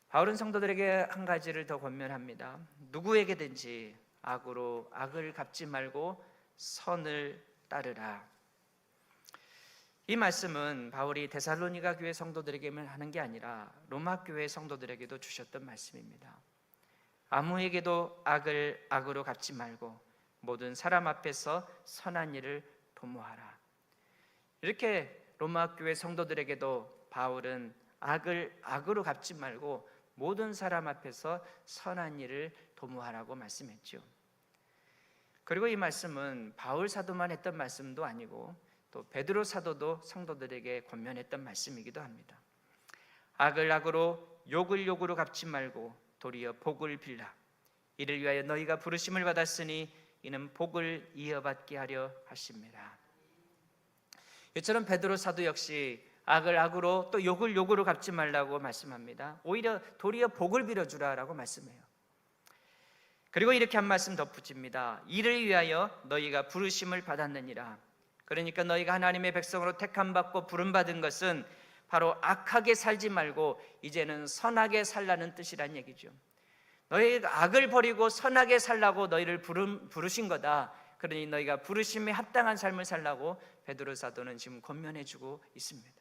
바울은 성도들에게 한 가지를 더 권면합니다. 누구에게든지 악으로 악을 갚지 말고 선을 따르라. 이 말씀은 바울이 데살로니가 교회 성도들에게만 하는 게 아니라 로마 교회 성도들에게도 주셨던 말씀입니다. 아무에게도 악을 악으로 갚지 말고 모든 사람 앞에서 선한 일을 도모하라. 이렇게 로마 교회 성도들에게도 바울은 악을 악으로 갚지 말고 모든 사람 앞에서 선한 일을 도모하라고 말씀했죠. 그리고 이 말씀은 바울 사도만 했던 말씀도 아니고 또 베드로 사도도 성도들에게 권면했던 말씀이기도 합니다. 악을 악으로 욕을 욕으로 갚지 말고 도리어 복을 빌라. 이를 위하여 너희가 부르심을 받았으니 이는 복을 이어받게 하려 하십니다. 이처럼 베드로 사도 역시 악을 악으로 또 욕을 욕으로 갚지 말라고 말씀합니다. 오히려 도리어 복을 빌어주라라고 말씀해요. 그리고 이렇게 한 말씀 덧붙입니다. 이를 위하여 너희가 부르심을 받았느니라. 그러니까 너희가 하나님의 백성으로 택함받고 부름받은 것은 바로 악하게 살지 말고 이제는 선하게 살라는 뜻이란 얘기죠. 너희가 악을 버리고 선하게 살라고 너희를 부르신 거다. 그러니 너희가 부르심에 합당한 삶을 살라고 베드로 사도는 지금 권면해주고 있습니다.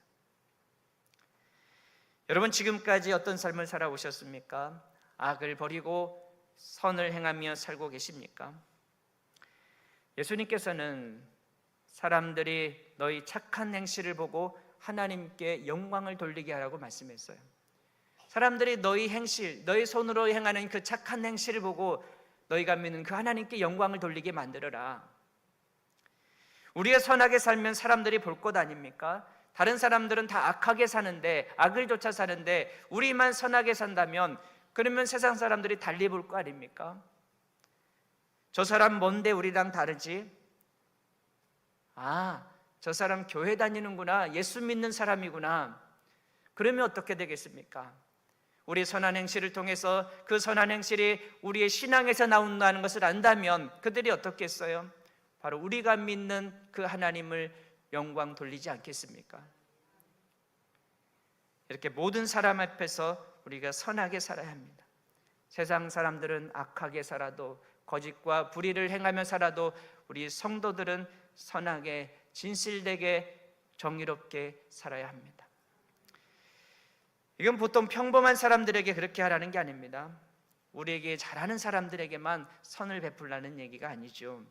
여러분, 지금까지 어떤 삶을 살아오셨습니까? 악을 버리고 선을 행하며 살고 계십니까? 예수님께서는 사람들이 너희 착한 행실을 보고 하나님께 영광을 돌리게 하라고 말씀했어요. 사람들이 너희 행실, 너희 손으로 행하는 그 착한 행실을 보고 너희가 믿는 그 하나님께 영광을 돌리게 만들어라. 우리가 선하게 살면 사람들이 볼 것 아닙니까? 다른 사람들은 다 악하게 사는데, 악을 쫓아 사는데 우리만 선하게 산다면 그러면 세상 사람들이 달리 볼 거 아닙니까? 저 사람 뭔데 우리랑 다르지? 아, 저 사람 교회 다니는구나, 예수 믿는 사람이구나. 그러면 어떻게 되겠습니까? 우리 선한 행실을 통해서 그 선한 행실이 우리의 신앙에서 나온다는 것을 안다면 그들이 어떻게 했어요? 바로 우리가 믿는 그 하나님을 영광 돌리지 않겠습니까? 이렇게 모든 사람 앞에서 우리가 선하게 살아야 합니다. 세상 사람들은 악하게 살아도, 거짓과 불의를 행하며 살아도 우리 성도들은 선하게, 진실되게, 정의롭게 살아야 합니다. 이건 보통 평범한 사람들에게 그렇게 하라는 게 아닙니다. 우리에게 잘하는 사람들에게만 선을 베풀라는 얘기가 아니죠.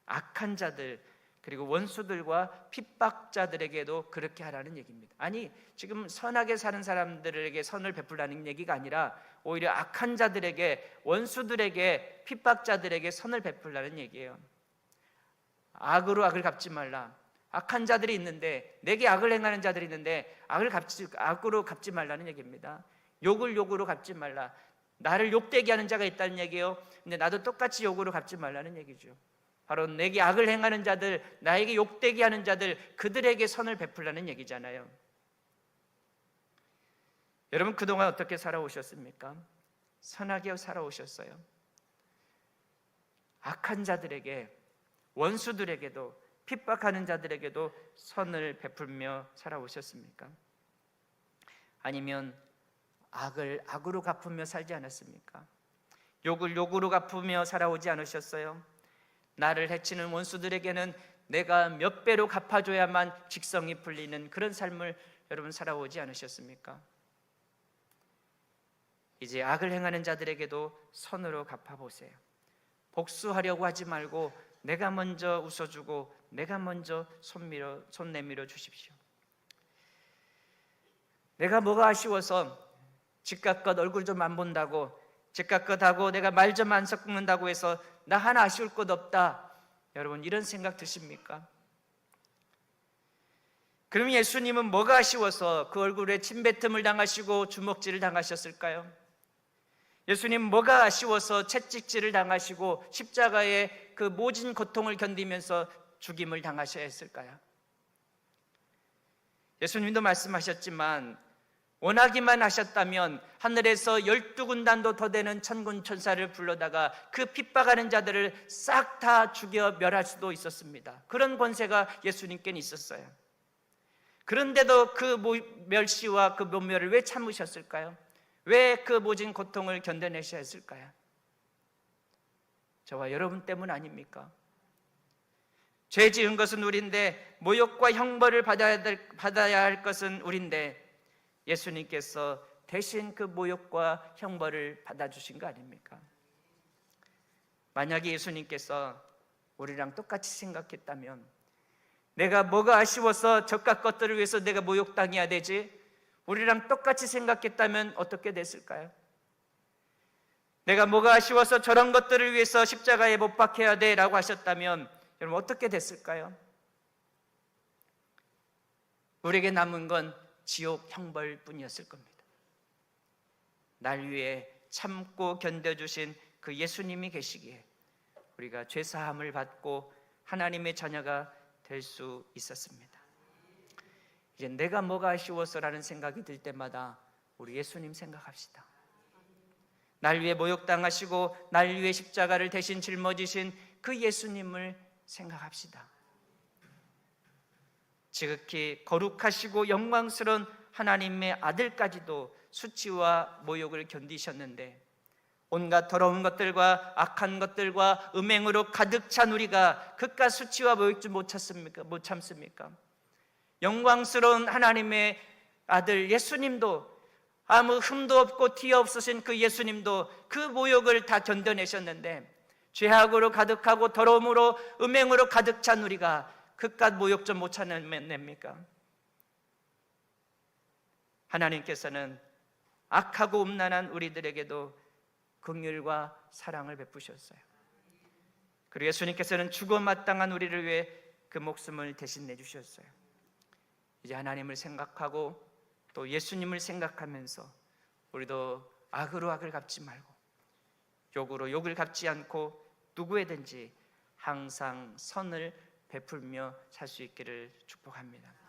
악한 자들, 그리고 원수들과 핍박자들에게도 그렇게 하라는 얘기입니다. 아니, 지금 선하게 사는 사람들에게 선을 베풀라는 얘기가 아니라 오히려 악한 자들에게, 원수들에게, 핍박자들에게 선을 베풀라는 얘기예요. 악으로 악을 갚지 말라. 악한 자들이 있는데, 내게 악을 행하는 자들이 있는데 악으로 갚지 말라는 얘기입니다. 욕을 욕으로 갚지 말라. 나를 욕되게 하는 자가 있다는 얘기예요. 근데 나도 똑같이 욕으로 갚지 말라는 얘기죠. 바로 내게 악을 행하는 자들, 나에게 욕되게 하는 자들, 그들에게 선을 베풀라는 얘기잖아요. 여러분, 그동안 어떻게 살아오셨습니까? 선하게 살아오셨어요. 악한 자들에게, 원수들에게도, 핍박하는 자들에게도 선을 베풀며 살아오셨습니까? 아니면 악을 악으로 갚으며 살지 않았습니까? 욕을 욕으로 갚으며 살아오지 않으셨어요? 나를 해치는 원수들에게는 내가 몇 배로 갚아줘야만 직성이 풀리는 그런 삶을 여러분 살아오지 않으셨습니까? 이제 악을 행하는 자들에게도 선으로 갚아보세요. 복수하려고 하지 말고 내가 먼저 웃어주고 내가 먼저 손 내밀어 주십시오. 내가 뭐가 아쉬워서 집값껏 얼굴 좀 안 본다고, 집값껏 하고 내가 말 좀 안 섞는다고 해서 나 하나 아쉬울 것 없다. 여러분, 이런 생각 드십니까? 그럼 예수님은 뭐가 아쉬워서 그 얼굴에 침뱉음을 당하시고 주먹질을 당하셨을까요? 예수님 뭐가 아쉬워서 채찍질을 당하시고 십자가의 그 모진 고통을 견디면서 죽임을 당하셔야 했을까요? 예수님도 말씀하셨지만 원하기만 하셨다면 하늘에서 12군단도 더 되는 천군 천사를 불러다가 그 핍박하는 자들을 싹 다 죽여 멸할 수도 있었습니다. 그런 권세가 예수님께는 있었어요. 그런데도 그 멸시와 그 멸을 왜 참으셨을까요? 왜 그 모진 고통을 견뎌내셔야 했을까요? 저와 여러분 때문 아닙니까? 죄 지은 것은 우리인데, 모욕과 형벌을 받아야 할 것은 우리인데, 예수님께서 대신 그 모욕과 형벌을 받아주신 거 아닙니까? 만약에 예수님께서 우리랑 똑같이 생각했다면, 내가 뭐가 아쉬워서 저깟 것들을 위해서 내가 모욕당해야 되지? 우리랑 똑같이 생각했다면 어떻게 됐을까요? 내가 뭐가 아쉬워서 저런 것들을 위해서 십자가에 못 박혀야 돼 라고 하셨다면 여러분 어떻게 됐을까요? 우리에게 남은 건 지옥 형벌뿐이었을 겁니다. 날 위해 참고 견뎌주신 그 예수님이 계시기에 우리가 죄사함을 받고 하나님의 자녀가 될 수 있었습니다. 이제 내가 뭐가 아쉬워서라는 생각이 들 때마다 우리 예수님 생각합시다. 날 위해 모욕당하시고 날 위해 십자가를 대신 짊어지신 그 예수님을 생각합시다. 지극히 거룩하시고 영광스러운 하나님의 아들까지도 수치와 모욕을 견디셨는데, 온갖 더러운 것들과 악한 것들과 음행으로 가득 찬 우리가 그깟 수치와 모욕 못 참습니까? 영광스러운 하나님의 아들 예수님도, 아무 흠도 없고 티 없으신 그 예수님도 그 모욕을 다 견뎌내셨는데, 죄악으로 가득하고 더러움으로 음행으로 가득 찬 우리가 그깟 모욕 좀 못 참습니까? 하나님께서는 악하고 음란한 우리들에게도 긍휼과 사랑을 베푸셨어요. 그리고 예수님께서는 죽어 마땅한 우리를 위해 그 목숨을 대신 내주셨어요. 이제 하나님을 생각하고 또 예수님을 생각하면서 우리도 악으로 악을 갚지 말고 욕으로 욕을 갚지 않고 누구에든지 항상 선을 베풀며 살 수 있기를 축복합니다.